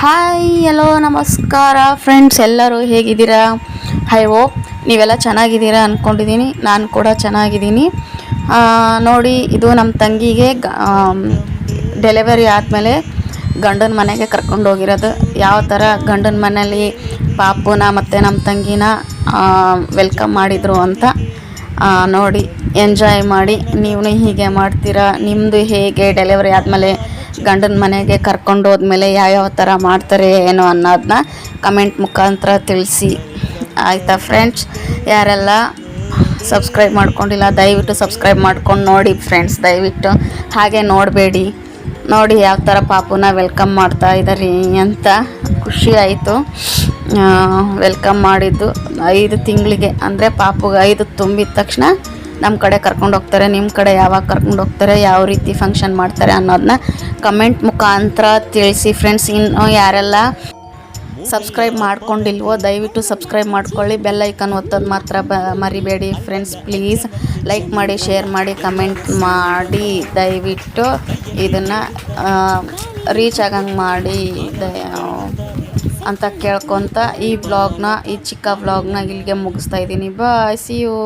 Hi hello ನಮಸ್ಕಾರ friends, ಎಲ್ಲರೂ ಹೇಗಿದ್ದೀರಾ? ಐ ಹೋಪ್ ನೀವೆಲ್ಲ ಚೆನ್ನಾಗಿದ್ದೀರಾ ಅಂದ್ಕೊಂಡಿದ್ದೀನಿ. ನಾನು ಕೂಡ ಚೆನ್ನಾಗಿದ್ದೀನಿ. ನೋಡಿ, ಇದು ನಮ್ಮ ತಂಗಿಗೆ ಡೆಲಿವರಿ ಆದಮೇಲೆ ಗಂಡನ ಮನೆಗೆ ಕರ್ಕೊಂಡು ಹೋಗಿರೋದು. ಯಾವ ಥರ ಗಂಡನ ಮನೇಲಿ ಪಾಪುನ ಮತ್ತು ನಮ್ಮ ತಂಗಿನ ವೆಲ್ಕಮ್ ಮಾಡಿದರು ಅಂತ ನೋಡಿ ಎಂಜಾಯ್ ಮಾಡಿ. ನೀವು ಹೀಗೆ ಮಾಡ್ತೀರಾ? ನಿಮ್ಮದು ಹೇಗೆ ಡೆಲಿವರಿ ಆದಮೇಲೆ ಗಂಡನ ಮನೆಗೆ ಕರ್ಕೊಂಡು ಹೋದ್ಮೇಲೆ ಯಾವ್ಯಾವ ಥರ ಮಾಡ್ತಾರೆ ಏನೋ ಅನ್ನೋದನ್ನ ಕಮೆಂಟ್ ಮುಖಾಂತರ ತಿಳಿಸಿ, ಆಯಿತಾ ಫ್ರೆಂಡ್ಸ್? ಯಾರೆಲ್ಲ ಸಬ್ಸ್ಕ್ರೈಬ್ ಮಾಡ್ಕೊಂಡಿಲ್ಲ ದಯವಿಟ್ಟು ಸಬ್ಸ್ಕ್ರೈಬ್ ಮಾಡ್ಕೊಂಡು ನೋಡಿ ಫ್ರೆಂಡ್ಸ್, ದಯವಿಟ್ಟು ಹಾಗೆ ನೋಡಬೇಡಿ. ನೋಡಿ ಯಾವ ಥರ ಪಾಪುನ ವೆಲ್ಕಮ್ ಮಾಡ್ತಾ ಇದ್ದಾರೆ ಅಂತ ಖುಷಿ ಆಯಿತು. ವೆಲ್ಕಮ್ ಮಾಡಿದ್ದು 5 ತಿಂಗಳಿಗೆ, ಅಂದರೆ ಪಾಪುಗೆ 5 ತುಂಬಿದ ತಕ್ಷಣ ನಮ್ಮ ಕಡೆ ಕರ್ಕೊಂಡು ಹೋಗ್ತಾರೆ. ನಿಮ್ಮ ಕಡೆ ಯಾವಾಗ ಕರ್ಕೊಂಡು ಹೋಗ್ತಾರೆ, ಯಾವ ರೀತಿ ಫಂಕ್ಷನ್ ಮಾಡ್ತಾರೆ ಅನ್ನೋದನ್ನ ಕಮೆಂಟ್ ಮುಖಾಂತರ ತಿಳಿಸಿ ಫ್ರೆಂಡ್ಸ್. ಇನ್ನು ಯಾರೆಲ್ಲ ಸಬ್ಸ್ಕ್ರೈಬ್ ಮಾಡ್ಕೊಂಡಿಲ್ವೋ ದಯವಿಟ್ಟು ಸಬ್ಸ್ಕ್ರೈಬ್ ಮಾಡ್ಕೊಳ್ಳಿ. ಬೆಲ್ ಐಕನ್ ಒತ್ತೋದು ಮಾತ್ರ ಮರಿಬೇಡಿ ಫ್ರೆಂಡ್ಸ್. ಪ್ಲೀಸ್ ಲೈಕ್ ಮಾಡಿ, ಶೇರ್ ಮಾಡಿ, ಕಮೆಂಟ್ ಮಾಡಿ. ದಯವಿಟ್ಟು ಇದನ್ನು ರೀಚ್ ಆಗಂಗೆ ಮಾಡಿ ಅಂತ ಕೇಳ್ಕೊತ ಈ ಚಿಕ್ಕ ವ್ಲಾಗ್ನ ಇಲ್ಲಿಗೆ ಮುಗಿಸ್ತಾ ಇದ್ದೀನಿ. ಬಾಯ್, ಸಿ ಯು.